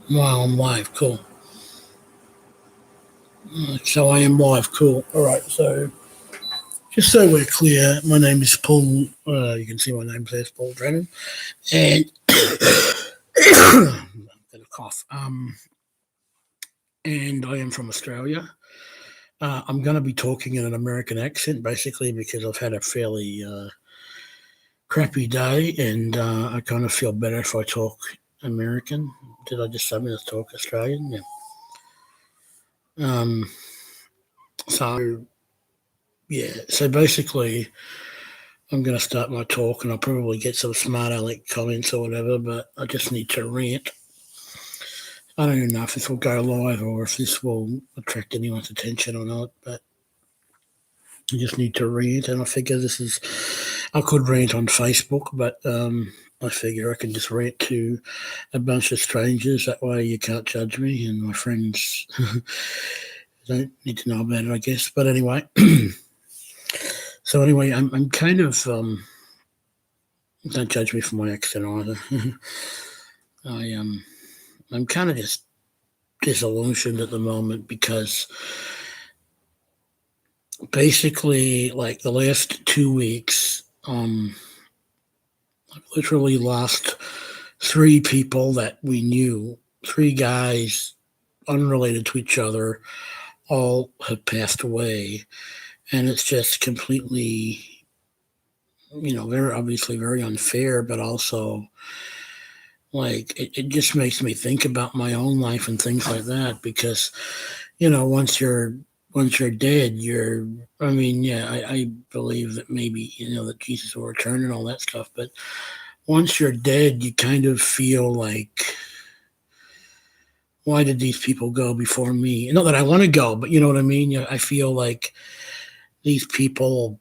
Wow, I'm live. Cool. So I am live. Cool. All right. So just so we're clear, my name is Paul. You can see my name says Paul Drennan, and I'm gonna cough. And I am from Australia. I'm going to be talking in an American accent, basically because I've had a fairly crappy day, and I kind of feel better if I talk American. Did I just say I'm going to talk Australian? Yeah. Um, so yeah. So basically, I'm going to start my talk and I'll probably get some smart aleck comments or whatever, but I just need to rant. I don't even know if this will go live or if this will attract anyone's attention or not, but I just need to rant. And I figure I could rant on Facebook, but I figure I can just rant to a bunch of strangers. That way you can't judge me and my friends don't need to know about it, I guess. But anyway, so anyway, I'm kind of, don't judge me for my accent either. I I'm kind of just disillusioned at the moment because basically, like the last 2 weeks, I've literally lost three people that we knew, three guys unrelated to each other, all have passed away, and it's just completely, very obviously very unfair, but also like it just makes me think about my own life and things like that because once you're dead, I mean, yeah, I believe that maybe that Jesus will return and all that stuff, but once you're dead, you kind of feel like, why did these people go before me? Not that I want to go, but you know what I mean. I feel like these people,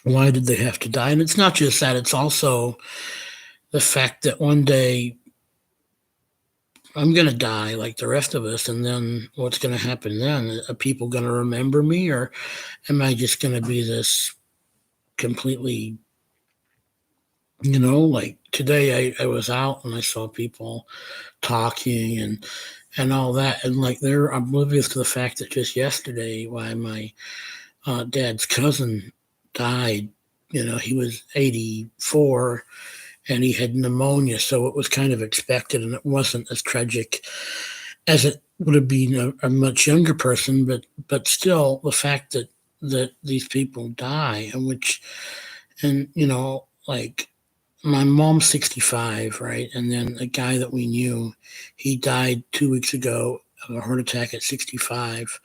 why did they have to die? And it's not just that; it's also the fact that one day I'm going to die like the rest of us. And then what's going to happen then? Are people going to remember me, or am I just going to be this completely, like today I was out and I saw people talking and all that. And like they're oblivious to the fact that just yesterday, why my dad's cousin died. He was 84 and he had pneumonia. So it was kind of expected and it wasn't as tragic as it would have been a much younger person, but still the fact that these people die, and like my mom's 65, right, and then a guy that we knew, he died 2 weeks ago of a heart attack at 65.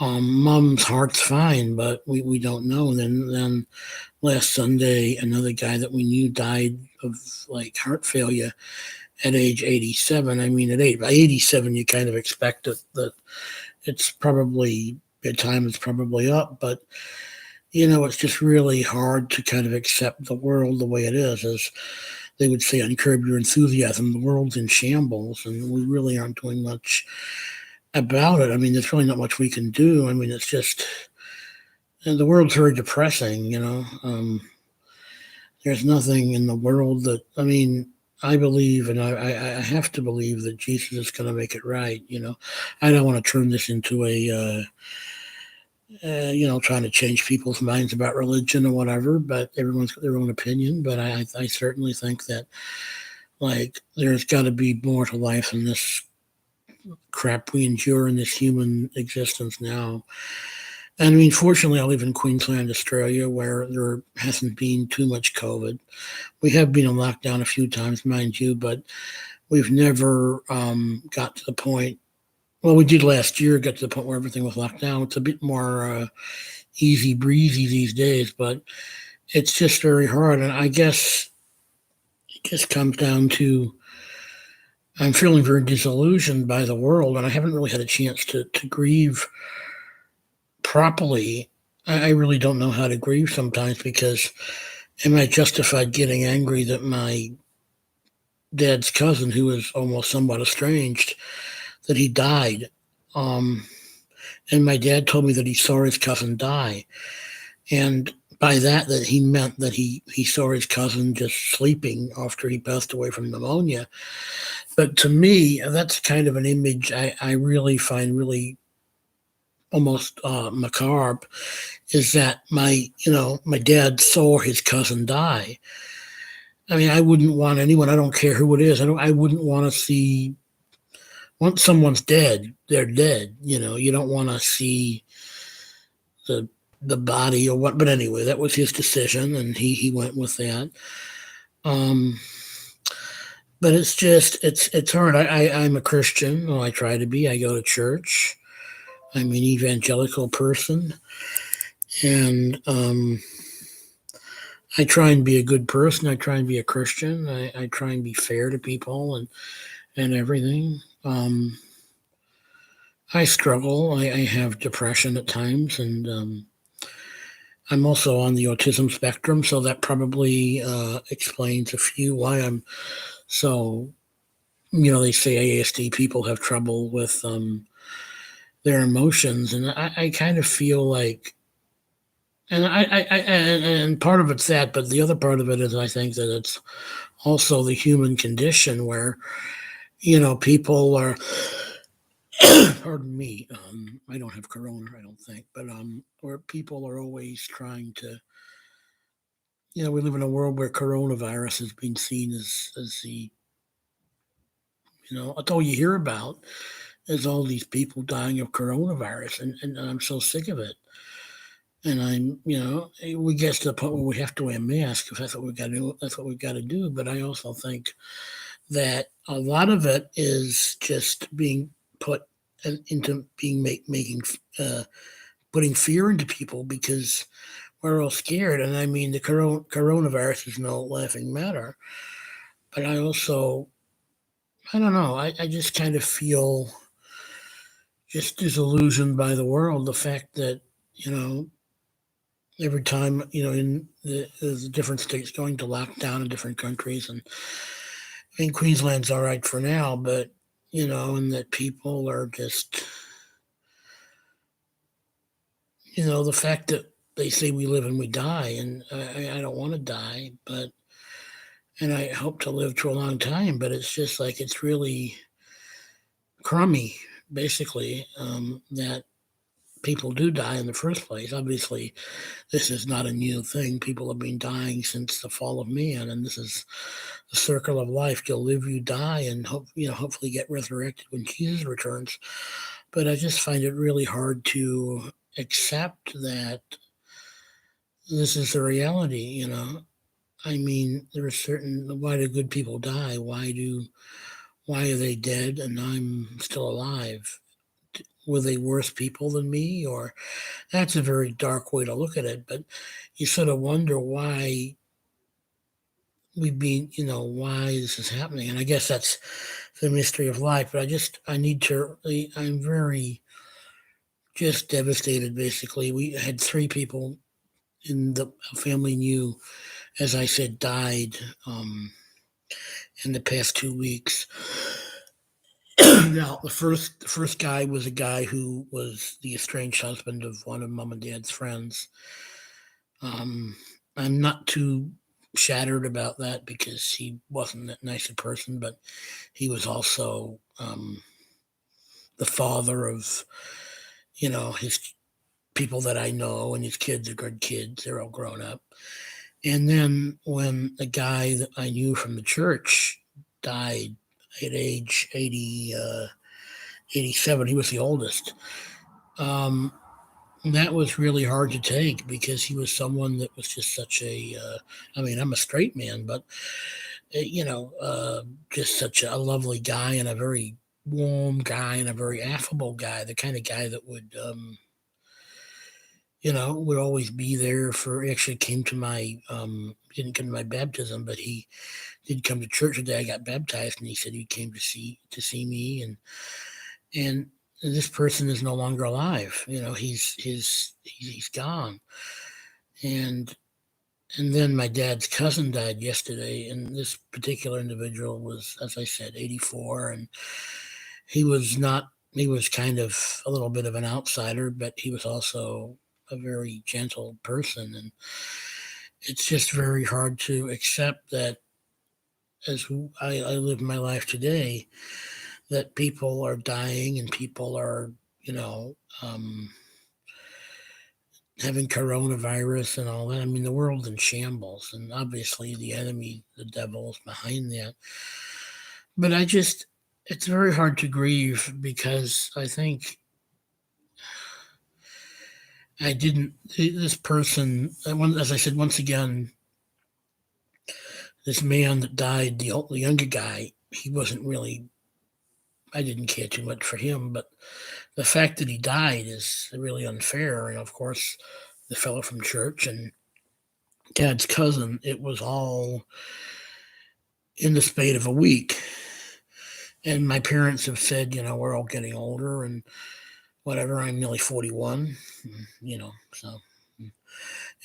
Mom's heart's fine, but we don't know. And then last Sunday, another guy that we knew died of like heart failure at age 87. I mean, by 87, you kind of expect that it's probably your time is probably up, but it's just really hard to kind of accept the world the way it is. As they would say on Curb Your Enthusiasm, the world's in shambles, and we really aren't doing much about it. I mean, there's really not much we can do. I mean, it's just, and the world's very depressing. There's nothing in the world that, I mean, I believe, and I have to believe that Jesus is going to make it right. I don't want to turn this into trying to change people's minds about religion or whatever, but everyone's got their own opinion. But I certainly think that, like, there's got to be more to life than this crap we endure in this human existence now. And I mean, fortunately, I live in Queensland, Australia, where there hasn't been too much COVID. We have been in lockdown a few times, mind you, but we've never got to the point. Well, we did last year get to the point where everything was locked down. It's a bit more easy breezy these days, but it's just very hard. And I guess it just comes down to I'm feeling very disillusioned by the world, and I haven't really had a chance to grieve properly. I really don't know how to grieve sometimes because am I justified getting angry that my dad's cousin, who was almost somewhat estranged, that he died? Um, and my dad told me that he saw his cousin die. And by that he meant that he saw his cousin just sleeping after he passed away from pneumonia. But to me, that's kind of an image I really find really almost macabre. Is that my dad saw his cousin die. I mean, I wouldn't want anyone. I don't care who it is. I wouldn't want to see. Once someone's dead, they're dead. You don't want to see the the body or what. But anyway, that was his decision, and he went with that. Um, but it's hard. I'm a Christian. Well, I try to be. I go to church. I'm an evangelical person, and I try and be a good person. I try and be a Christian. I try and be fair to people and everything. I struggle. I have depression at times, and I'm also on the autism spectrum, so that probably explains a few why I'm so. They say ASD people have trouble with their emotions, and I kind of feel like, and and part of it's that, but the other part of it is I think that it's also the human condition where people are. Pardon me. I don't have corona, I don't think, but where people are always trying to. We live in a world where coronavirus has been seen as the that's all you hear about is all these people dying of coronavirus, and I'm so sick of it. And we get to the point where we have to wear masks if that's what we got to do. That's what we've got to do. But I also think that a lot of it is just being put into being making putting fear into people because we're all scared. And I mean, the coronavirus is no laughing matter. But I don't know. I just kind of feel just disillusioned by the world. The fact that you know every time in the different states going to lockdown in different countries, and I mean Queensland's all right for now, but and that people are just the fact that they say we live and we die, and I don't want to die, but and I hope to live to a long time, but it's just like it's really crummy, basically, that people do die in the first place. Obviously, this is not a new thing. People have been dying since the fall of man, and this is the circle of life. You'll live, you die, and hopefully get resurrected when Jesus returns. But I just find it really hard to accept that this is the reality. I mean, there are certain. Why do good people die? Why are they dead and I'm still alive? Were they worse people than me? Or that's a very dark way to look at it. But you sort of wonder why we've been, why this is happening. And I guess that's the mystery of life. But I need to. I'm very just devastated. Basically, we had three people in the family knew, as I said, died in the past 2 weeks. Now, the first guy was a guy who was the estranged husband of one of mom and dad's friends. Um, I'm not too shattered about that because he wasn't that nice a person, but he was also the father of his people that I know, and his kids are good kids. They're all grown up. And then when the guy that I knew from the church died at age 87, he was the oldest. Um, that was really hard to take because he was someone that was just such a. I mean, I'm a straight man, but just such a lovely guy and a very warm guy and a very affable guy. The kind of guy that would always be there for. He actually came to my. Didn't come to my baptism, but he did come to church the day I got baptized, and he said he came to see me, and this person is no longer alive. He's gone, and then my dad's cousin died yesterday, and this particular individual was, as I said, 84, and he was not. He was kind of a little bit of an outsider, but he was also a very gentle person, and it's just very hard to accept that as I live my life today, that people are dying and people are, you know, having coronavirus and all that. I mean, the world's in shambles, and obviously the enemy, the devil, is behind that. But it's very hard to grieve because I think I didn't, this person, as I said, once again, this man that died, the younger guy, he wasn't really, I didn't care too much for him, but the fact that he died is really unfair. And of course, the fellow from church and dad's cousin, it was all in the spate of a week. And my parents have said, we're all getting older and whatever. I'm nearly 41, so.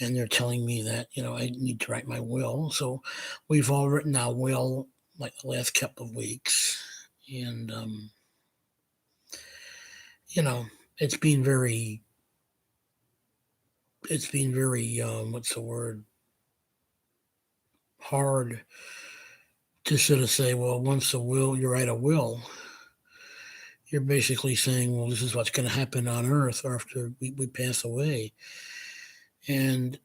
And they're telling me that, I need to write my will. So we've all written our will like the last couple of weeks. And, you know, it's been very, what's the word? Hard to sort of say, well, once you write a will, you're basically saying, well, this is what's going to happen on earth after we pass away. And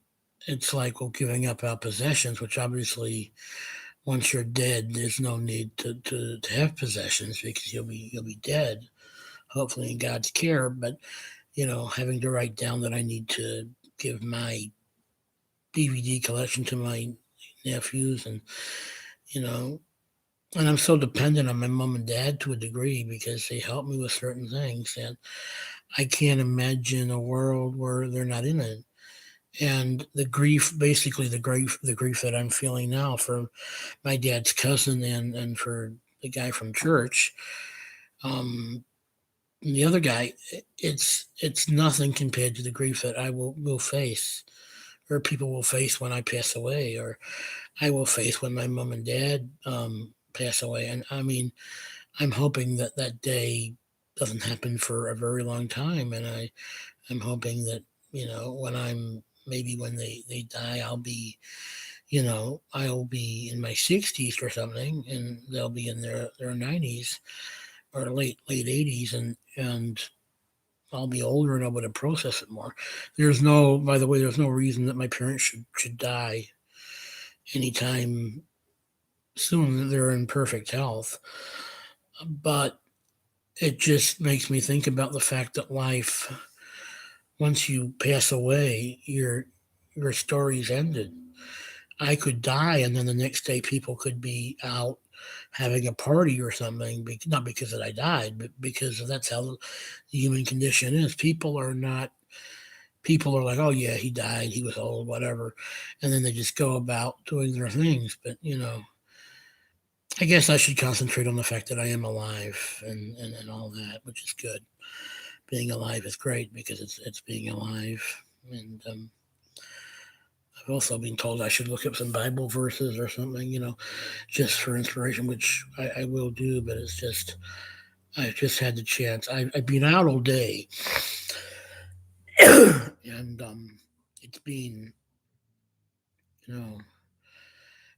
it's like, well, giving up our possessions, which obviously once you're dead, there's no need to have possessions because you'll be dead, hopefully in God's care. But having to write down that I need to give my DVD collection to my nephews, and you know, and I'm so dependent on my mom and dad to a degree because they help me with certain things, and I can't imagine a world where they're not in it. And the grief, basically the grief that I'm feeling now for my dad's cousin and for the guy from church, um, and the other guy, it's nothing compared to the grief that I will face, or people will face when I pass away, or I will face when my mom and dad pass away. And I mean, I'm hoping that that day doesn't happen for a very long time, and I'm hoping that when when they die, I'll be in my 60s or something, and they'll be in their 90s or late 80s, and I'll be older and able to process it more. By the way, there's no reason that my parents should die anytime soon. They're in perfect health, but it just makes me think about the fact that life, once you pass away, your story's ended. I could die, and then the next day people could be out having a party or something, not because that I died, but because that's how the human condition is. People are like, oh yeah, he died, he was old, whatever, and then they just go about doing their things. But I guess I should concentrate on the fact that I am alive and all that, which is good. Being alive is great because it's being alive. And I've also been told I should look up some Bible verses or something, just for inspiration, which I will do. But I've just had the chance. I've been out all day, and it's been, you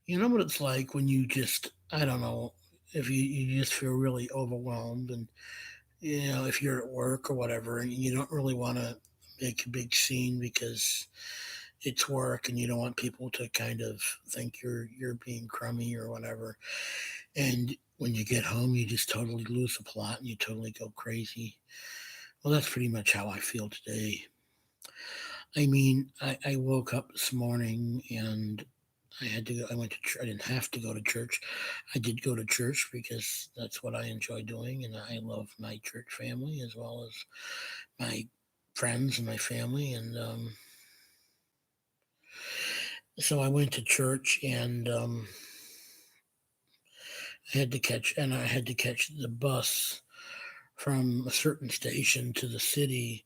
know, what it's like when you just, I don't know, if you just feel really overwhelmed, and if you're at work or whatever, and you don't really want to make a big scene because it's work, and you don't want people to kind of think you're being crummy or whatever. And when you get home, you just totally lose the plot and you totally go crazy. Well, that's pretty much how I feel today. I mean, I woke up this morning and I had to go. I went to church. I didn't have to go to church. I did go to church because that's what I enjoy doing, and I love my church family as well as my friends and my family. And so I went to church, and I had to catch the bus from a certain station to the city,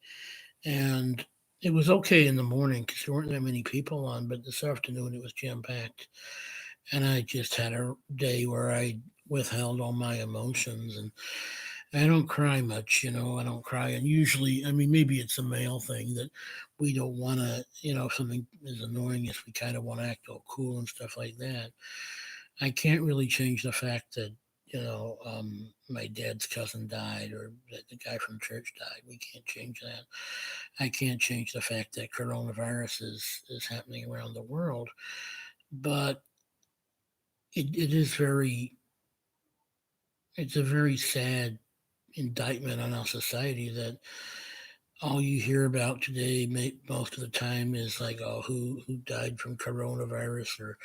and it was okay in the morning because there weren't that many people on, but this afternoon it was jam packed, and I just had a day where I withheld all my emotions, and I don't cry much, I don't cry. And usually, I mean, maybe it's a male thing that we don't want to, if something is annoying us, we kind of want to act all cool and stuff like that. I can't really change the fact that, my dad's cousin died or that the guy from church died. We can't change that. I can't change the fact that coronavirus is happening around the world. But it is it's a very sad indictment on our society that all you hear about today, most of the time, is like, oh, who died from coronavirus, or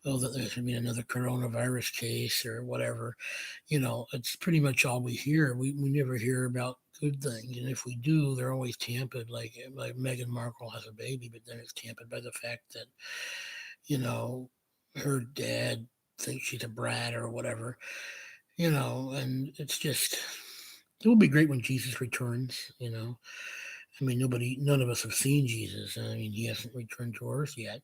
oh, that there's going to be another coronavirus case, or whatever. It's pretty much all we hear. We never hear about good things, and if we do, they're always tampered. Like Meghan Markle has a baby, but then it's tampered by the fact that you know her dad thinks she's a brat or whatever. And it's just it will be great when Jesus returns. I mean, none of us have seen Jesus. I mean, he hasn't returned to earth yet.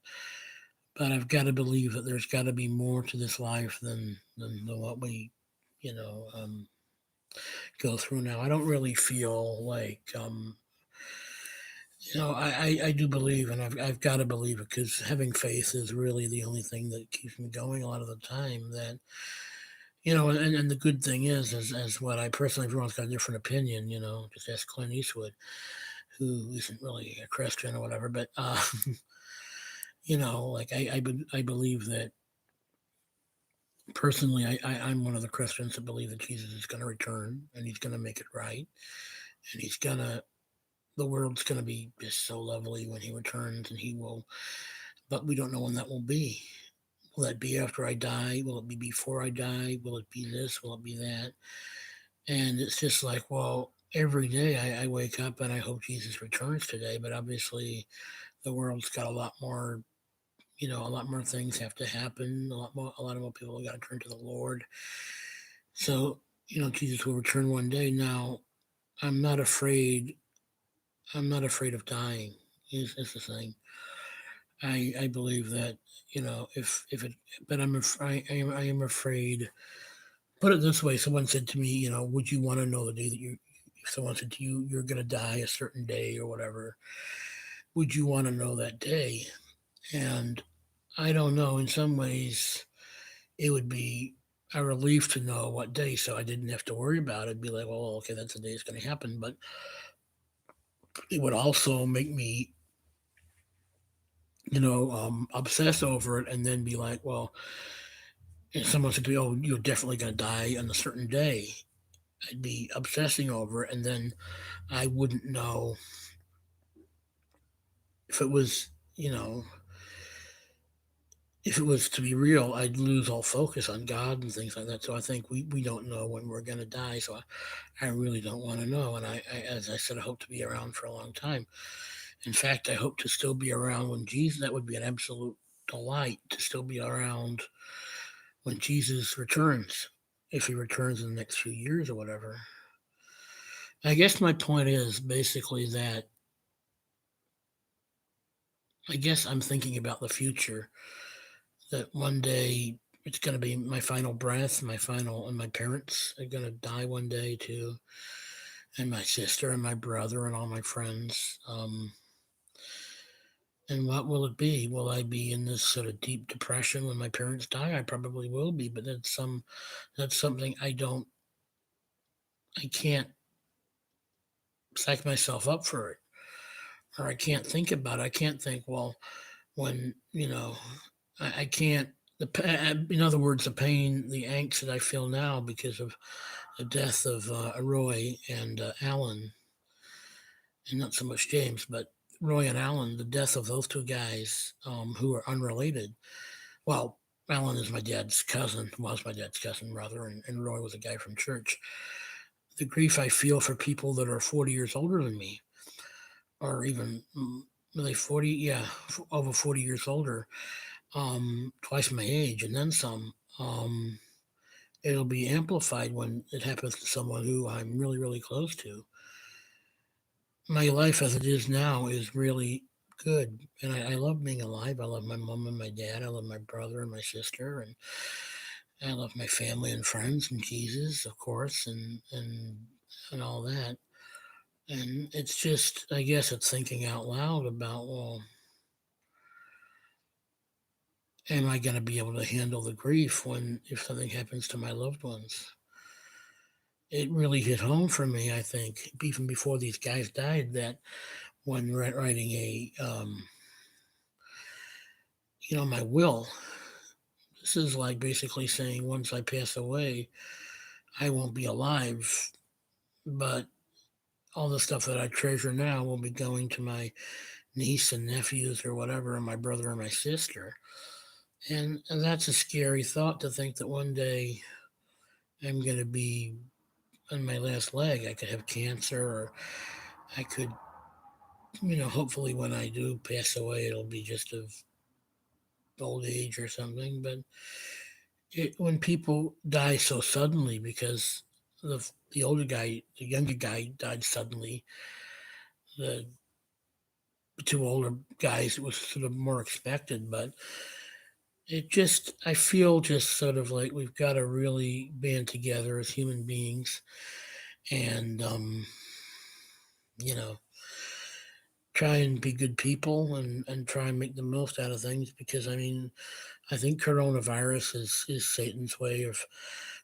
But I've got to believe that there's got to be more to this life than what we, you know, um, go through now. I don't really feel like, I do believe, and I've got to believe it because having faith is really the only thing that keeps me going a lot of the time. And the good thing is, as what I personally, everyone's got a different opinion. Just ask Clint Eastwood, who isn't really a Christian or whatever, but like I believe that personally, I'm one of the Christians that believe that Jesus is going to return and he's going to make it right, and the world's going to be just so lovely when he returns, and he will. But we don't know when that will be. Will that be after I die? Will it be before I die? Will it be this? Will it be that? And it's just like, well, every day I wake up and I hope Jesus returns today, but obviously the world's got a lot more things have to happen. A lot of more people have got to turn to the Lord. So, Jesus will return one day. Now, I'm not afraid. I'm not afraid of dying. Is the thing. I believe that if it, but I am afraid. Put it this way: someone said to me, would you want to know the day that you? If someone said to you, you're going to die a certain day or whatever, would you want to know that day? And I don't know. In some ways, it would be a relief to know what day, so I didn't have to worry about it. It'd be like, well, okay, that's the day it's going to happen. But it would also make me, obsess over it, and then be like, well, if someone said to me, oh, you're definitely going to die on a certain day, I'd be obsessing over it, and then I wouldn't know if it was, you know, if it was to be real, I'd lose all focus on God and things like that. So I think we don't know when we're going to die. So I really don't want to know. And as I said, I hope to be around for a long time. In fact, I hope to still be around when Jesus, that would be an absolute delight to still be around when Jesus returns, if he returns in the next few years or whatever. I guess my point is basically that I guess I'm thinking about the future, that one day it's going to be my final breath, and my parents are going to die one day too, and my sister and my brother and all my friends. And what will it be? Will I be in this sort of deep depression when my parents die? I probably will be, but that's something I can't psych myself up for it, or I can't think about it. I can't think, well, when I can't. In other words, the pain, the angst that I feel now because of the death of Roy and Alan, and not so much James, but Roy and Alan, the death of those two guys who are unrelated. Well, Alan is my dad's cousin, was my dad's cousin rather, and Roy was a guy from church. The grief I feel for people that are 40 years older than me, or even are they 40? Yeah, over 40 years older, twice my age, and then some. It'll be amplified when it happens to someone who I'm really, really close to. My life as it is now is really good, and I love being alive. I love my mom and my dad. I love my brother and my sister, I love my family and friends and Jesus, of course, and all that. And it's just, I guess, it's thinking out loud about, well, am I going to be able to handle the grief when if something happens to my loved ones? It really hit home for me. I think even before these guys died, that when writing my will, this is like basically saying once I pass away, I won't be alive, but all the stuff that I treasure now will be going to my niece and nephews or whatever, and my brother and my sister. And that's a scary thought to think that one day I'm going to be on my last leg. I could have cancer, or I could, hopefully when I do pass away, it'll be just of old age or something. But when people die so suddenly, because the older guy, the younger guy died suddenly, the two older guys, it was sort of more expected, but I feel just sort of like we've got to really band together as human beings and, you know, try and be good people and try and make the most out of things because, I mean, I think coronavirus is Satan's way of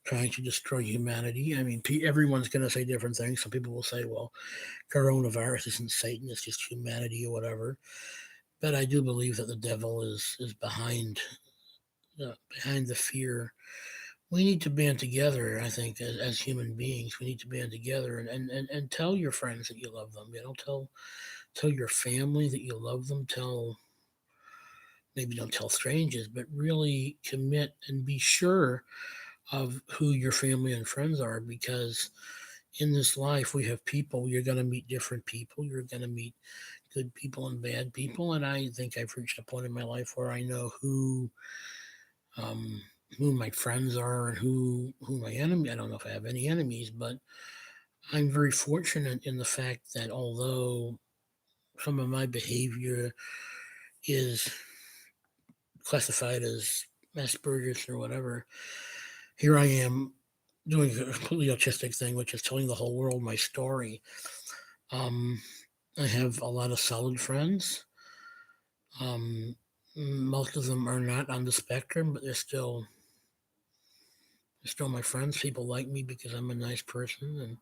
trying to destroy humanity. I mean, everyone's going to say different things. Some people will say, well, coronavirus isn't Satan, it's just humanity or whatever. But I do believe that the devil is behind the fear. We need to band together, I think, as human beings. We need to band together and tell your friends that you love them. Tell your family that you love them. Maybe don't tell strangers, but really commit and be sure of who your family and friends are, because in this life we have people. You're going to meet different people. You're going to meet good people and bad people, and I think I've reached a point in my life where I know um, who my friends are and who my enemy. I don't know if I have any enemies, but I'm very fortunate in the fact that although some of my behavior is classified as Asperger's or whatever, here I am doing a completely autistic thing, which is telling the whole world my story. Um, I have a lot of solid friends. Um, Most of them are not on the spectrum, but they're still my friends. People like me because I'm a nice person, and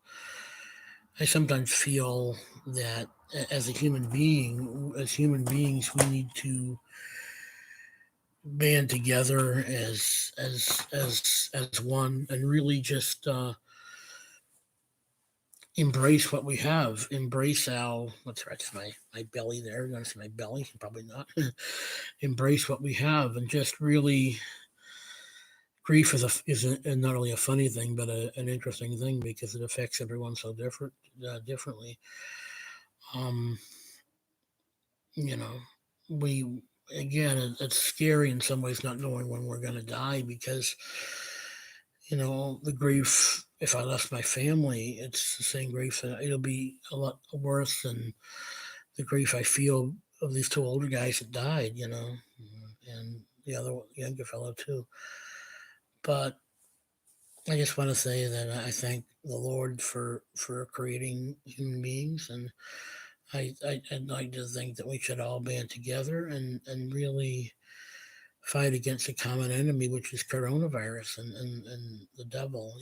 I sometimes feel that as a human being, as human beings, we need to band together as one and really just embrace what we have. Embrace our what's right, my belly there. You're gonna see my belly, probably not. Embrace what we have and just really grief is not only a funny thing but an interesting thing because it affects everyone so differently. Um, you know, we again, it's scary in some ways not knowing when we're going to die because the grief. If I lost my family, it's the same grief that it'll be a lot worse than the grief I feel of these two older guys that died. And the other younger fellow too. But I just want to say that I thank the Lord for creating human beings, and I'd like to think that we should all band together and really fight against a common enemy, which is coronavirus and the devil.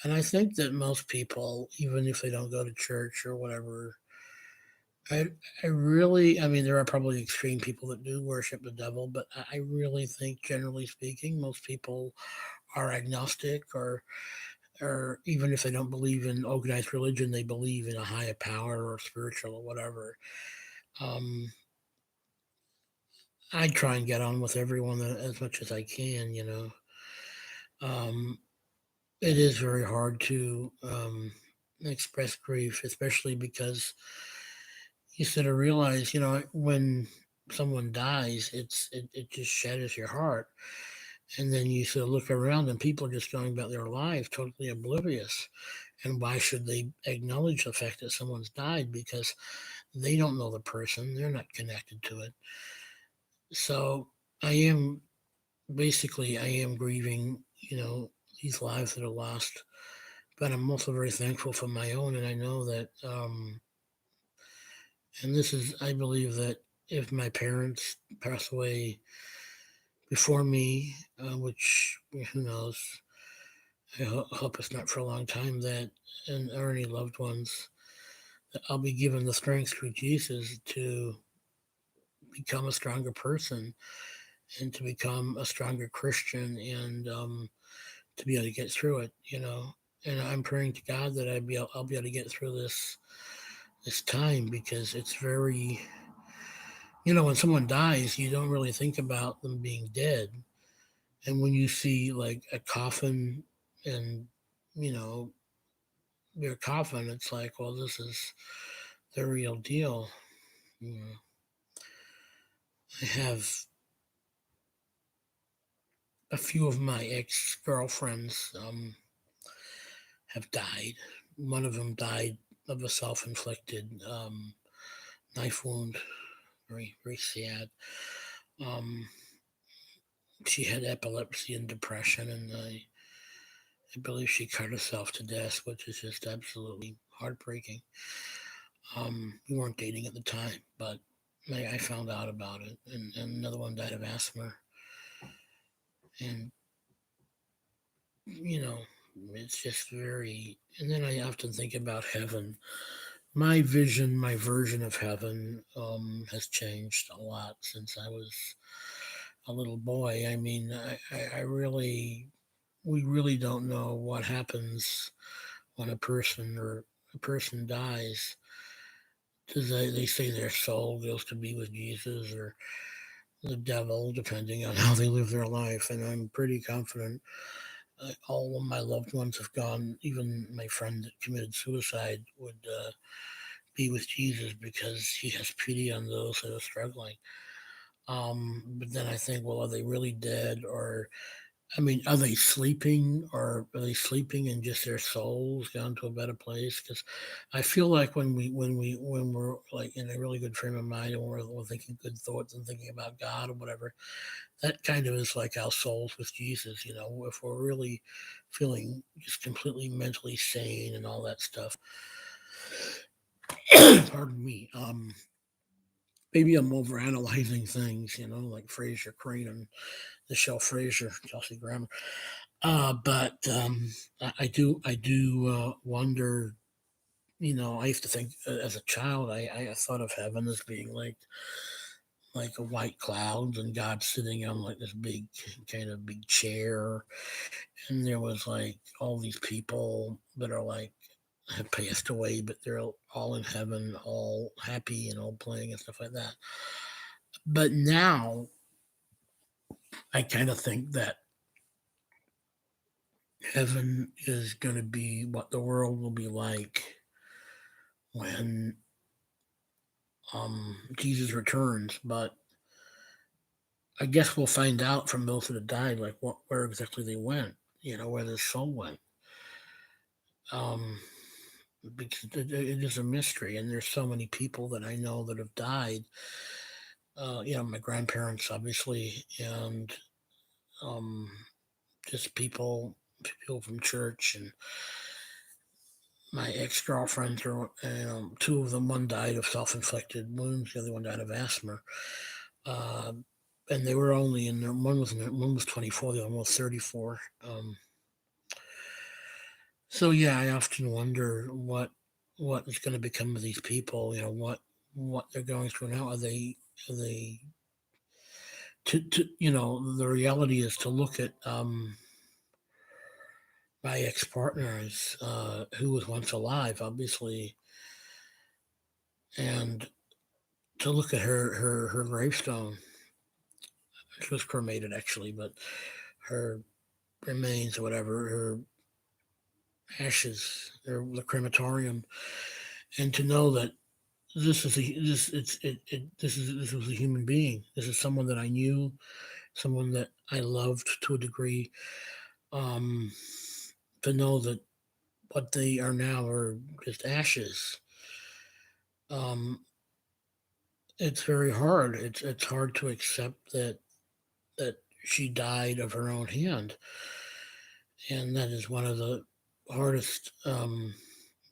And I think that most people, even if they don't go to church or whatever, I, I really, I mean, there are probably extreme people that do worship the devil, but I really think, generally speaking, most people are agnostic or even if they don't believe in organized religion, they believe in a higher power or spiritual or whatever. Um, I try and get on with everyone as much as I can. Um, it is very hard to express grief, especially because you sort of realize, when someone dies, it just shatters your heart. And then you sort of look around and people are just going about their life totally oblivious. And why should they acknowledge the fact that someone's died? Because they don't know the person, they're not connected to it. So I am basically I am grieving, these lives that are lost. But I'm also very thankful for my own, and I know that, and this is, I believe that if my parents pass away before me, which who knows, hope it's not for a long time, that, and or any loved ones, that I'll be given the strength through Jesus to become a stronger person and to become a stronger Christian, and to be able to get through it. And I'm praying to God that I'll be able to get through this time, because it's very, when someone dies, you don't really think about them being dead. And when you see like a coffin and, you know, their coffin, it's like, well, this is the real deal. You know, I have a few of my ex girlfriends have died. One of them died of a self inflicted knife wound. Very, very sad. Um, she had epilepsy and depression, and I believe she cut herself to death, which is just absolutely heartbreaking. We weren't dating at the time, but I found out about it, and another one died of asthma, and you know, it's just very. And then I often think about heaven. My vision, my version of heaven, has changed a lot since I was a little boy. I mean, I really, we really don't know what happens when a person dies. Does they say their soul goes to be with Jesus or the devil, depending on how they live their life. And I'm pretty confident all of my loved ones have gone. Even my friend that committed suicide would be with Jesus because he has pity on those that are struggling. But then I think, well, are they really dead? Or, I mean, are they sleeping? Or are they sleeping and just their souls gone to a better place? Because I feel like when we're like in a really good frame of mind and we're thinking good thoughts and thinking about God or whatever, that kind of is like our souls with Jesus. If we're really feeling just completely mentally sane and all that stuff. Pardon me. Maybe I'm overanalyzing things, like Fraser Crane and the show Frasier, Chelsea Grammer. But I do wonder. I used to think as a child, I thought of heaven as being like a white cloud and God sitting on like this big kind of big chair, and there was like all these people that are like have passed away, but they're all in heaven, all happy and all playing and stuff like that. But now I kind of think that heaven is going to be what the world will be like when Jesus returns. But I guess we'll find out from those that have died, like where exactly they went, where their soul went. Um, because it is a mystery, and there's so many people that I know that have died. My grandparents, obviously, and um, just people from church, and my ex girlfriends are, two of them. One died of self inflicted wounds. The other one died of asthma. Uh, and they were only in their one was 24. The other one was 34. So yeah, I often wonder what is going to become of these people. What they're going through now. Are they to the reality is to look at my ex partners who was once alive, obviously, and to look at her gravestone. She was cremated actually, but her remains or whatever, her ashes, the crematorium, and to know that this is a this it's it this was a human being. This is someone that I knew, someone that I loved to a degree. Um, to know that what they are now are just ashes. Um, it's very hard. It's hard to accept that she died of her own hand, and that is one of the hardest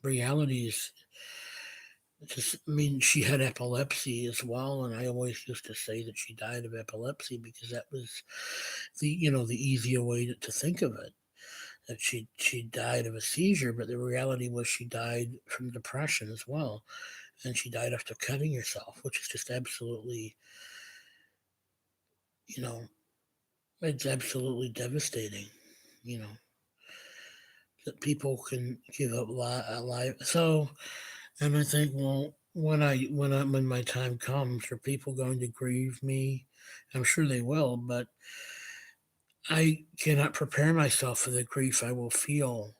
realities. Just, I mean, she had epilepsy as well, and I always used to say that she died of epilepsy because that was the easier way to think of it. That she died of a seizure, but the reality was she died from depression as well, and she died after cutting herself, which is just absolutely, you know, it's absolutely devastating. You know that people can give up a life. So, and I think, well, when my time comes, are people going to grieve me? I'm sure they will, but I cannot prepare myself for the grief I will feel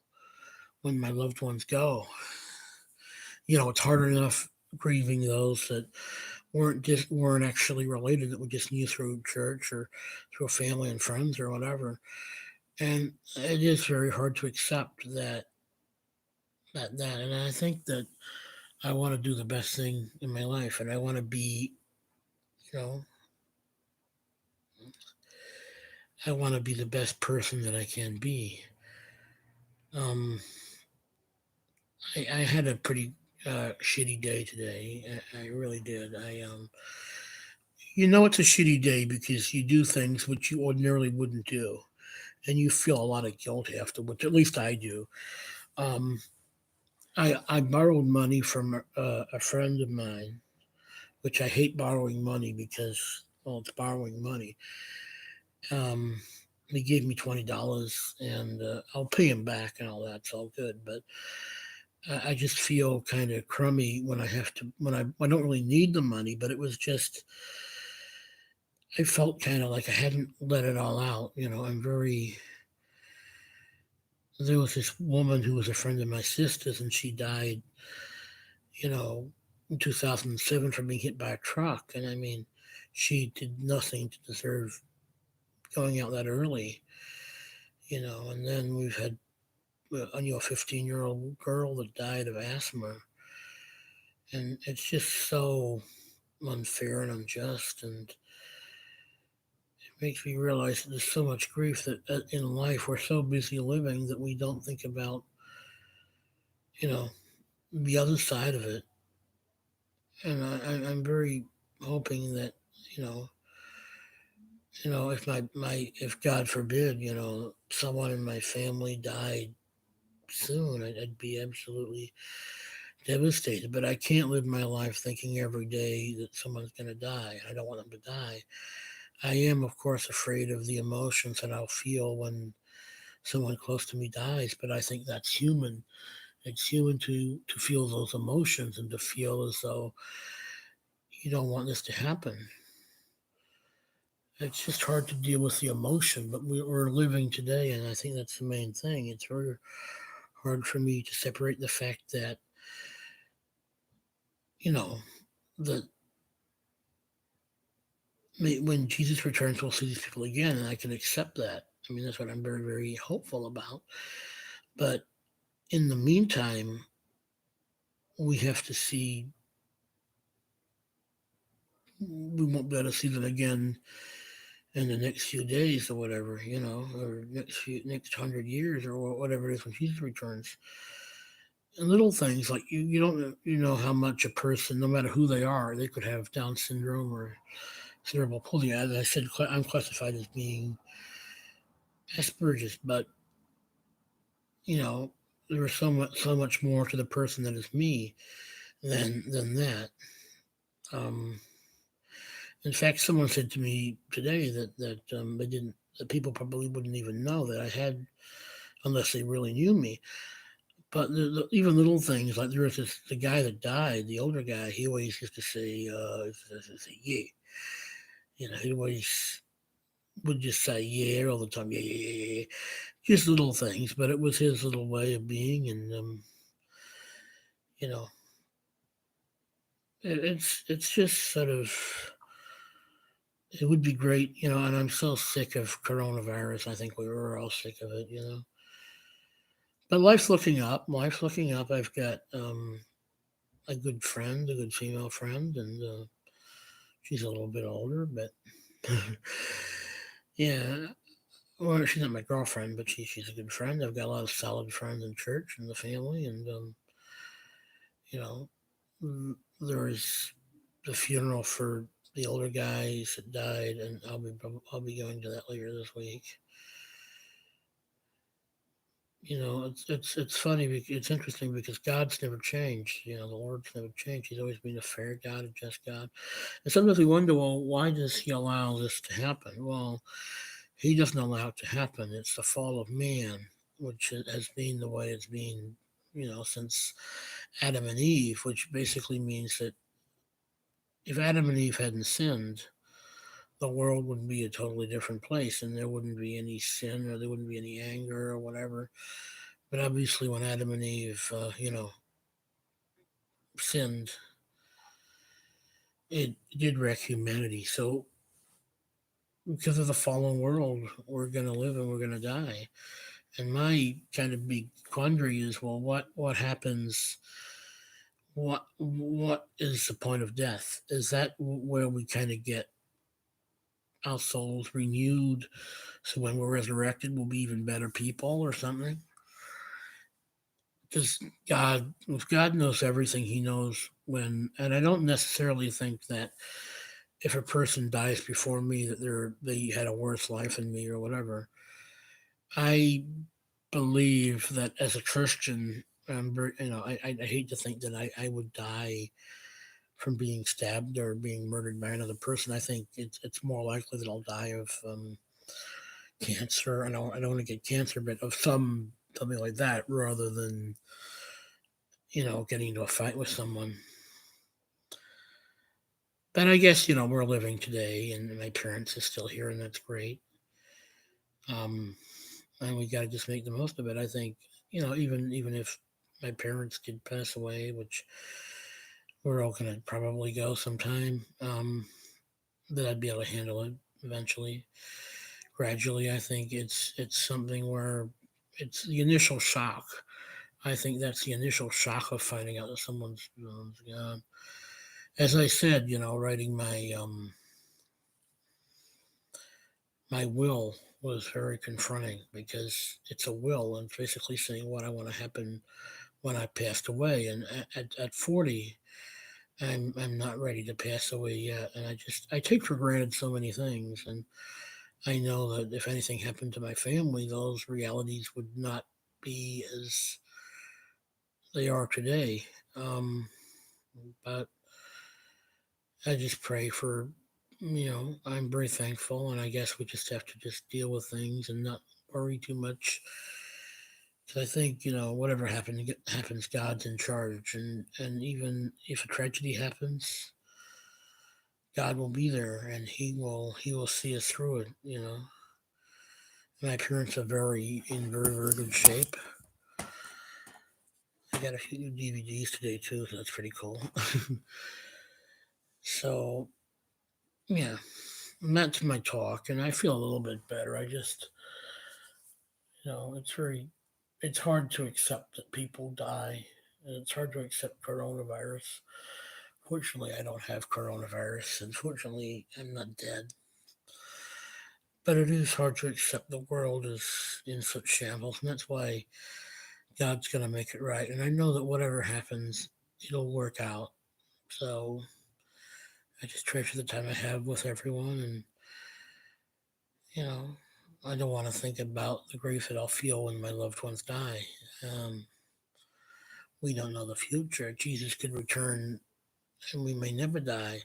when my loved ones go. It's hard enough grieving those that weren't actually related, that we just knew through church or through family and friends or whatever. And it is very hard to accept that. And I think that I want to do the best thing in my life, and I want to be, you know, I want to be the best person that I can be. Um, I had a pretty shitty day today. I really did. It's a shitty day because you do things which you ordinarily wouldn't do, and you feel a lot of guilt afterwards. At least I do. Um, I borrowed money from a friend of mine, which I hate borrowing money because, well, it's borrowing money. Um, he gave me $20, and I'll pay him back and all that. It's all good, but I just feel kind of crummy when I don't really need the money, but it was just, I felt kind of like I hadn't let it all out. There was this woman who was a friend of my sister's, and she died, you know, in 2007 from being hit by a truck. And I mean, she did nothing to deserve going out that early. And then we've had a 15-year-old girl that died of asthma, and it's just so unfair and unjust, and it makes me realize that there's so much grief that in life we're so busy living that we don't think about, you know, the other side of it. And I'm very hoping that, you know, if if God forbid, someone in my family died soon, I'd be absolutely devastated. But I can't live my life thinking every day that someone's going to die. I don't want them to die. I am, of course, afraid of the emotions that I'll feel when someone close to me dies, but I think that's human. It's human to feel those emotions and to feel as though you don't want this to happen. It's just hard to deal with the emotion, but we're living today, and I think that's the main thing. It's very hard for me to separate the fact that, you know, that when Jesus returns, we'll see these people again, and I can accept that. I mean, that's what I'm very, very hopeful about. But in the meantime, we have to see, we won't be able to see them again in the next few days or whatever, or next 100 years or whatever it is when Jesus returns. And little things like you don't how much a person, no matter who they are, they could have Down syndrome or cerebral palsy. As I said, I'm classified as being Asperger's, but you know there is so much more to the person that is me than that. Um, in fact, someone said to me today that they didn't that people probably wouldn't even know that I had unless they really knew me. But even little things like there was the guy that died, the older guy. He always used to say, "Yeah," he always would just say "yeah" all the time. Yeah, yeah, yeah, yeah. Just little things, but it was his little way of being, and you know, it's just sort of. It would be great, and I'm so sick of coronavirus. I think we were all sick of it. But life's looking up. Life's looking up. I've got a good friend, a good female friend, and she's a little bit older, but Yeah. Well, she's not my girlfriend, but she's a good friend. I've got a lot of solid friends in church and the family, and you know, there was the funeral for the older guys that died, and I'll be going to that later this week. It's funny. It's interesting because God's never changed. The Lord's never changed. He's always been a fair God, a just God. And sometimes we wonder, well, why does He allow this to happen? Well, He doesn't allow it to happen. It's the fall of man, which has been the way it's been, since Adam and Eve, which basically means that if Adam and Eve hadn't sinned, the world would be a totally different place, and there wouldn't be any sin, or there wouldn't be any anger or whatever. But obviously, when Adam and Eve, sinned, it did wreck humanity. So, because of the fallen world, we're going to live and we're going to die. And my kind of big quandary is, well, what happens? What is the point of death? Is that where we kind of get our souls renewed, so when we're resurrected, we'll be even better people or something? Because if God knows everything, He knows when. And I don't necessarily think that if a person dies before me that they had a worse life than me or whatever. I believe that as a Christian, I hate to think that I would die from being stabbed or being murdered by another person. I think it's more likely that I'll die of cancer. I don't want to get cancer, but of something like that, rather than getting into a fight with someone. But I guess we're living today, and my parents are still here, and that's great. Um, and we got to just make the most of it. I think even if my parents did pass away, which we're all gonna probably go sometime, that I'd be able to handle it eventually, gradually. I think it's something where it's the initial shock. I think that's the initial shock of finding out that someone's gone. As I said, writing my will was very confronting, because it's a will and it's basically saying what I want to happen when I passed away. And at 40, I'm not ready to pass away yet. And I take for granted so many things. And I know that if anything happened to my family, those realities would not be as they are today. Um, but I just pray for, I'm very thankful. And I guess we just have to just deal with things and not worry too much. Because I think, whatever happens, God's in charge. And even if a tragedy happens, God will be there, and He will see us through it. My parents are in very, very good shape. I got a few new DVDs today too, so that's pretty cool. So yeah, and that's my talk, and I feel a little bit better. I just, it's hard to accept that people die, and it's hard to accept coronavirus. Fortunately, I don't have coronavirus, and fortunately, I'm not dead. But it is hard to accept the world is in such shambles, and that's why God's going to make it right. And I know that whatever happens, it'll work out. So I just treasure the time I have with everyone. And, you know, I don't want to think about the grief that I'll feel when my loved ones die. Um, we don't know the future. Jesus could return and we may never die.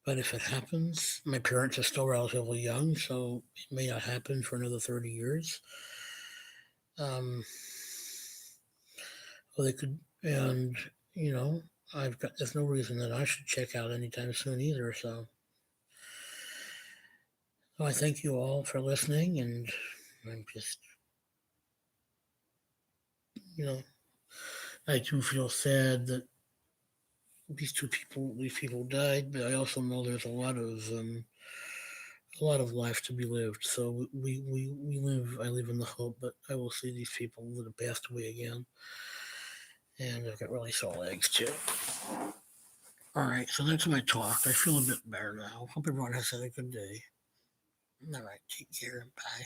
But if it happens, my parents are still relatively young, so it may not happen for another 30 years. Um, well, they could, and, you know, there's no reason that I should check out anytime soon either. So I thank you all for listening, and I'm just, you know, I do feel sad that these people died, but I also know there's a lot of life to be lived. So I live in the hope that I will see these people that have passed away again. And I've got really sore legs too. All right, so that's my talk. I feel a bit better now. Hope everyone has had a good day. All right, take care and bye.